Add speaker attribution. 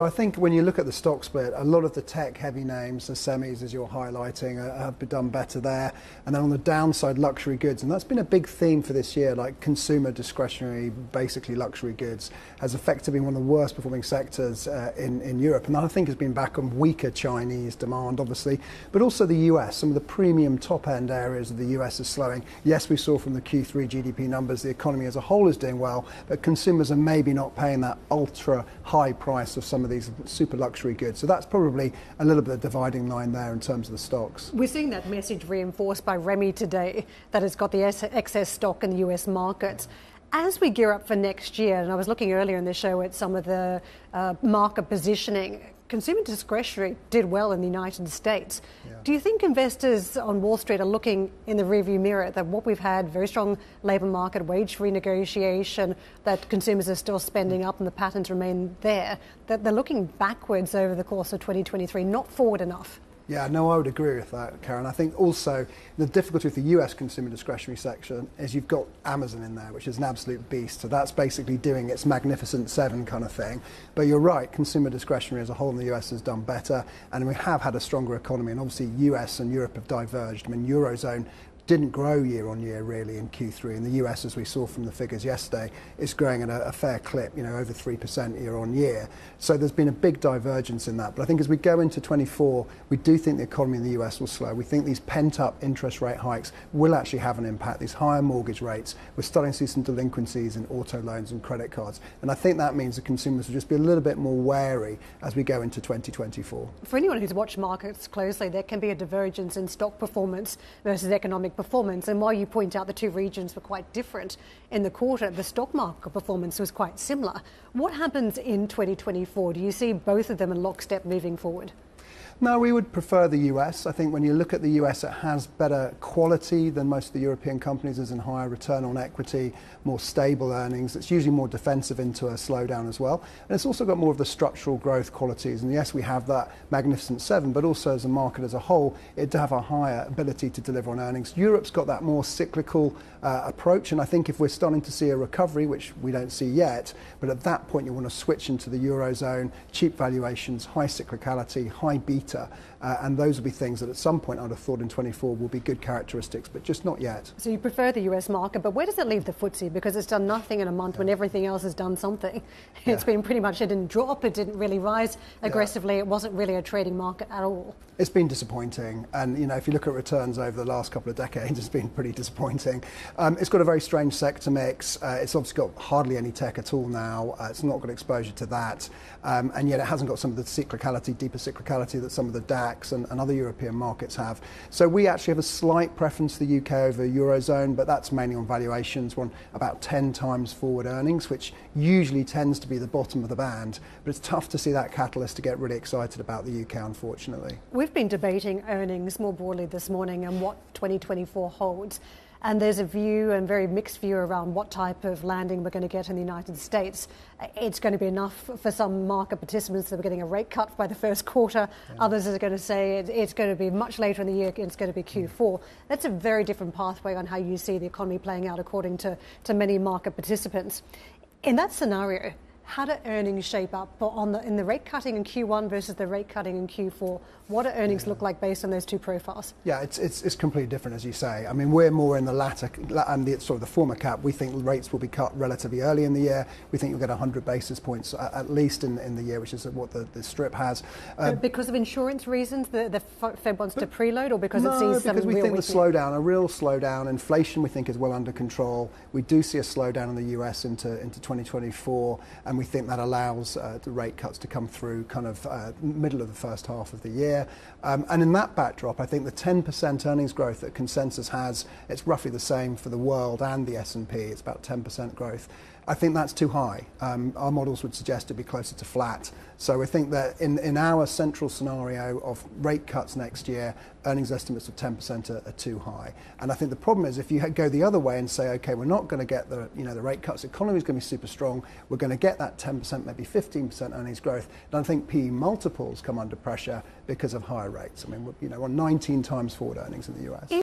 Speaker 1: I think when you look at the stock split, a lot of the tech-heavy names, the semis, as you're highlighting, have done better there. And then on the downside, luxury goods. And that's been a big theme for this year, like consumer discretionary, basically luxury goods, has effectively been one of the worst performing sectors in Europe. And that, I think, has been back on weaker Chinese demand, obviously, but also the US. Some of the premium top-end areas of the US are slowing. Yes, we saw from the Q3 GDP numbers, the economy as a whole is doing well, but consumers are maybe not paying that ultra-high price of some of these super luxury goods. So that's probably a little bit of dividing line there in terms of the stocks.
Speaker 2: We're seeing that message reinforced by Remy today, that it's got the excess stock in the US markets. As we gear up for next year, and I was looking earlier in the show at some of the market positioning, consumer discretionary did well in the United States. Yeah. Do you think investors on Wall Street are looking in the rearview mirror that what we've had, very strong labour market, wage renegotiation, that consumers are still spending up and the patterns remain there, that they're looking backwards over the course of 2023, not forward enough?
Speaker 1: Yeah, no, I would agree with that, Karen. I think also the difficulty with the US consumer discretionary section is you've got Amazon in there, which is an absolute beast. So that's basically doing its Magnificent Seven kind of thing. But you're right, consumer discretionary as a whole in the US has done better. And we have had a stronger economy. And obviously US and Europe have diverged. I mean, Eurozone didn't grow year on year really in Q3, and the US, as we saw from the figures yesterday, is growing at a fair clip, over 3% year on year. So there's been a big divergence in that. But I think as we go into 24, we do think the economy in the US will slow. We think these pent-up interest rate hikes will actually have an impact. These higher mortgage rates, we're starting to see some delinquencies in auto loans and credit cards. And I think that means the consumers will just be a little bit more wary as we go into 2024.
Speaker 2: For anyone who's watched markets closely, there can be a divergence in stock performance versus economic performance. And while you point out the two regions were quite different in the quarter, the stock market performance was quite similar. What happens in 2024? Do you see both of them in lockstep moving forward?
Speaker 1: No, we would prefer the US. I think when you look at the US, it has better quality than most of the European companies, as in higher return on equity, more stable earnings. It's usually more defensive into a slowdown as well. And it's also got more of the structural growth qualities. And yes, we have that Magnificent Seven, but also as a market as a whole, it does have a higher ability to deliver on earnings. Europe's got that more cyclical approach. And I think if we're starting to see a recovery, which we don't see yet, but at that point you want to switch into the Eurozone, cheap valuations, high cyclicality, high beta. And those will be things that at some point I'd have thought in 24 will be good characteristics, but just not yet.
Speaker 2: So you prefer the US market, but where does it leave the FTSE? Because it's done nothing in a month when everything else has done something. It's been pretty much, it didn't drop, it didn't really rise aggressively, it wasn't really a trading market at all.
Speaker 1: It's been disappointing, and if you look at returns over the last couple of decades, it's been pretty disappointing. It's got a very strange sector mix. It's obviously got hardly any tech at all now. It's not got exposure to that, and yet it hasn't got some of the cyclicality, deeper cyclicality that some of the DAX and other European markets have. So we actually have a slight preference to the UK over Eurozone, but that's mainly on valuations. We're on about 10 times forward earnings, which usually tends to be the bottom of the band, but it's tough to see that catalyst to get really excited about the UK, unfortunately.
Speaker 2: We've been debating earnings more broadly this morning and what 2024 holds. And there's a view, and very mixed view, around what type of landing we're going to get in the United States. It's going to be enough for some market participants that we're getting a rate cut by the first quarter. Yeah. Others are going to say it's going to be much later in the year, it's going to be Q4. That's a very different pathway on how you see the economy playing out according to many market participants. In that scenario, how do earnings shape up in the rate cutting in Q1 versus the rate cutting in Q4? What do earnings look like based on those two profiles?
Speaker 1: Yeah, it's completely different, as you say. I mean, we're more in the latter and the former cap. We think rates will be cut relatively early in the year. We think you'll get 100 basis points at least in the year, which is what the strip has.
Speaker 2: Because of insurance reasons, the Fed wants to preload, or because it sees some real weakness?
Speaker 1: Because we think the slowdown, a real slowdown. Inflation, we think, is well under control. We do see a slowdown in the US into 2024, and we think that allows the rate cuts to come through kind of middle of the first half of the year. And in that backdrop, I think the 10% earnings growth that consensus has, it's roughly the same for the world and the S&P. It's about 10% growth. I think that's too high. Our models would suggest it'd be closer to flat. So we think that in our central scenario of rate cuts next year, earnings estimates of 10% are too high. And I think the problem is if you go the other way and say, okay, we're not going to get the rate cuts, the economy is going to be super strong, we're going to get that 10%, maybe 15% earnings growth, then I think PE multiples come under pressure because of higher rates. I mean, we're 19 times forward earnings in the US.